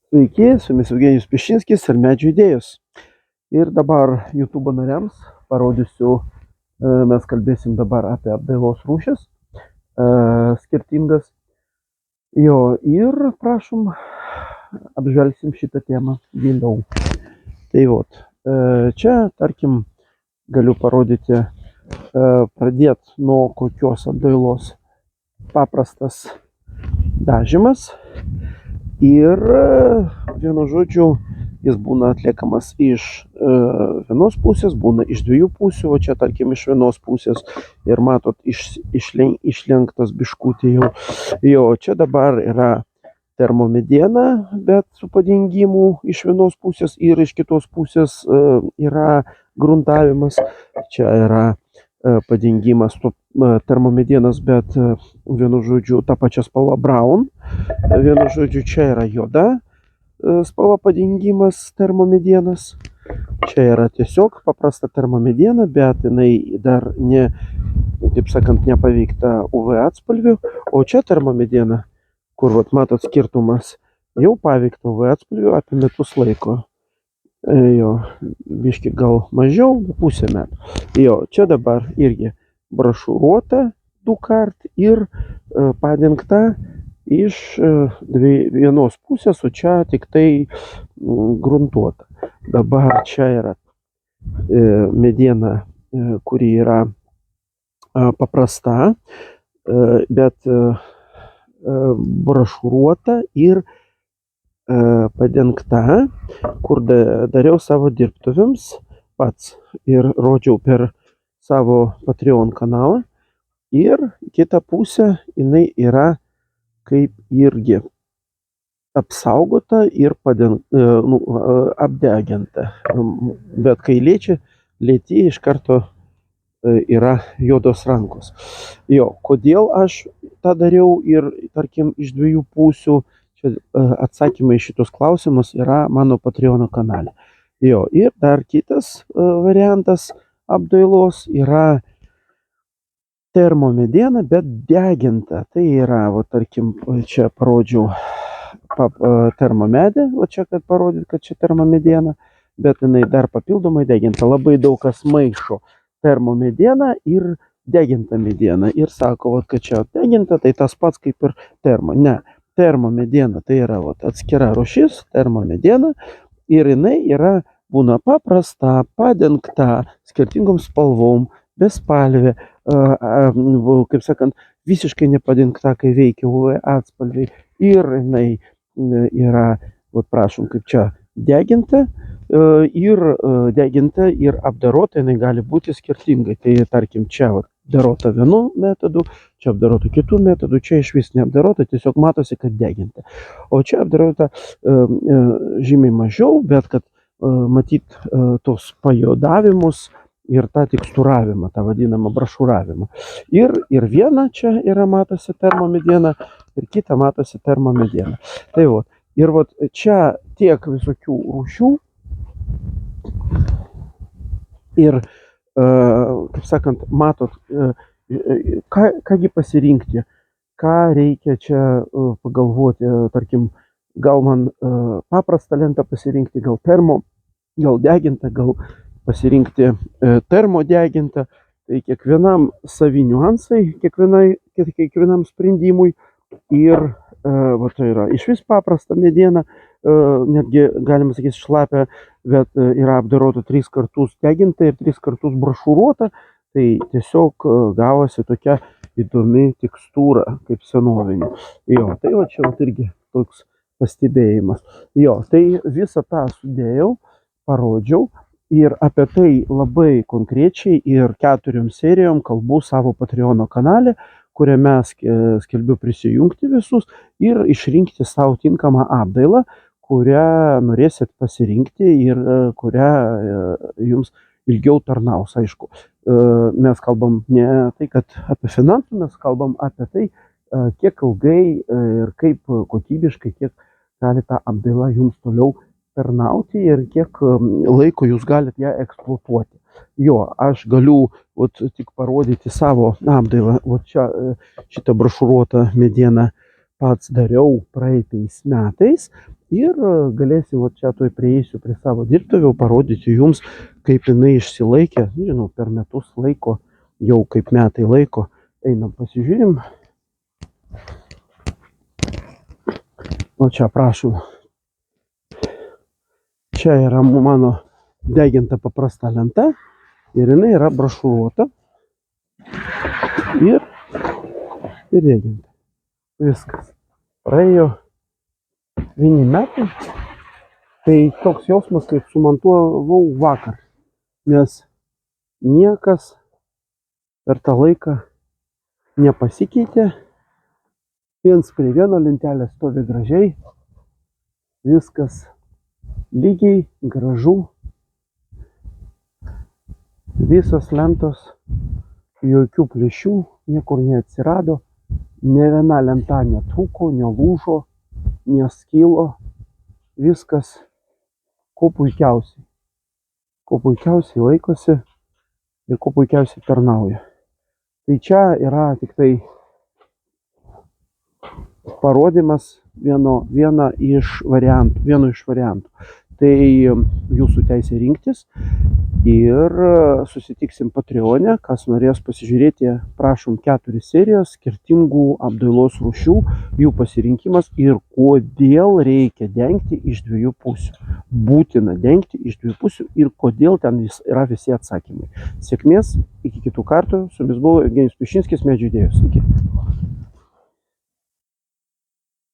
Sveiki, su jumis Eugenijus Pišinskis ir Medžių idėjos. Ir dabar YouTube nariams parodysiu, mes kalbėsim dabar apie apdailos rūšis, skirtingas. Ir prašom, apžvelgsim šitą temą giliau. Tai vot, čia, tarkim, galiu parodyti, pradėti nuo kokios apdailos. Paprastas dažymas. Ir vienu žodžiu, jis būna atliekamas iš vienos pusės, būna iš dviejų pusių, o čia tarkim iš vienos pusės ir matot išlenktas biškutį jau. Čia dabar yra termomediena, bet su padengimu iš vienos pusės ir iš kitos pusės yra gruntavimas. Čia yra padengimas termomedienos, bet vienu žodžiu ta pačia spalva brown. Vienu žodžiu, čia yra juoda spalva padengimas termomedienos. Čia yra tiesiog paprasta termomediena, bet jinai dar ne, taip sakant, nepaveikta UV atspalviu. O čia termomediena, kur vat, matot skirtumas, jau paveikta UV atspalviu apie metus laiko. Biški gal mažiau, pusę metų. Čia dabar irgi brašuruota du kart ir padengta iš vienos pusės, o čia tik tai gruntuota. Dabar čia yra mediena, kuri yra paprasta, bet brašuruota ir padengta, kur dariau savo dirbtuvėms pats ir rodžiau per savo Patreon kanalą. Ir kita pusė, jinai yra kaip irgi apsaugota ir apdeginta. Bet kai lieti iš karto yra juodos rankos. Kodėl aš tą dariau ir, tarkim, iš dviejų pusių, čia atsakymai šitos klausimus yra mano Patreon kanale. Ir dar kitas variantas apdailos yra termomediena, bet deginta. Tai yra, tarkim, čia parodžiau termomedį, čia kad parodyt, kad čia termomediena, bet jinai dar papildomai deginta. Labai daug kas maišo termomedieną ir degintą medieną ir sako, kad čia deginta, tai tas pats kaip ir termo. Ne, termomediena tai yra atskira rūšis, termomediena, ir jinai būna paprasta, padengta skirtingom spalvom, bespalvė, kaip sakant, visiškai nepadengta, kai veikia UV atspalviai. Ir jinai yra, prašom, kaip čia, deginta ir apdarota, jinai gali būti skirtingai. Tai tarkim, čia apdarota vienu metodu, čia apdarota kitų metodų, čia iš vis neapdarota, tiesiog matosi, kad deginta. O čia apdarota žymiai mažiau, bet kad matyt tos pajuodavimus ir tą tekstūravimą, tą vadinamą brašuravimą. Ir viena čia yra matosi termomediena, ir kita matosi termomediena. Tai ir čia tiek visokių rūšių. Ir, kaip sakant, matot, kągi pasirinkti, ką reikia čia pagalvoti, tarkim, gal man paprastą lentą pasirinkti, gal termo, gal degintą, gal pasirinkti termodegintą. Tai kiekvienam savi niuansai, kiekvienam sprendimui. Ir tai yra iš vis paprasta mediena, netgi galima sakyti šlapia, bet yra apdarota 3 kartus deginta ir 3 kartus brašuruota. Tai tiesiog gavosi tokia įdomi tekstūra, kaip senovinė. Tai čia irgi toks pastebėjimas. Tai visą tą sudėjau, parodžiau ir apie tai labai konkrečiai ir 4 serijom kalbu savo Patreon kanale, kuriame skelbiu prisijungti visus ir išrinkti savo tinkamą apdailą, kurią norėsit pasirinkti ir kurią jums ilgiau tarnaus. Aišku, mes kalbam ne tai, kad apie finansų, mes kalbam apie tai, kiek ilgai ir kaip kokybiškai, kiek gali tą apdailą jums toliau tarnauti ir kiek laiko jūs galite ją eksploatuoti. Aš galiu tik parodyti savo apdailą. Čia šitą brašuruotą medieną pats dariau praeitais metais ir galėsiu, va čia tuoj prieisiu prie savo dirbtuvių, parodyti jums, kaip jinai išsilaikė, nežinau, per metus laiko, jau kaip metai laiko. Einam pasižiūrim. O čia prašom. Čia yra mano deginta paprasta lenta ir jinai yra brošuruota ir deginta. Viskas. Praėjo 1 metai. Tai toks jausmas, kaip sumontuovau vakar, nes niekas per tą laiką nepasikeitė. Viens prie vieno lentelė stovi gražiai, viskas lygiai, gražu, visos lentos, jokių plyšių, niekur neatsirado, ne viena lenta netrūko, nelūžo, neskilo, viskas kuo puikiausiai laikosi ir kuo puikiausiai tarnauja. Tai čia yra tik tai parodymas vieno iš variantų. Tai jūsų teisė rinktis ir susitiksim Patreone. Kas norės pasižiūrėti, prašom 4 serijos skirtingų apdailos rūšių, jų pasirinkimas ir kodėl reikia dengti iš 2 pusių. Būtina dengti iš 2 pusių ir kodėl ten yra visi atsakymai. Sėkmės, iki kitų kartų. Su jumis buvo Eugenijus Pišinskis, Medžių idėjos. Iki.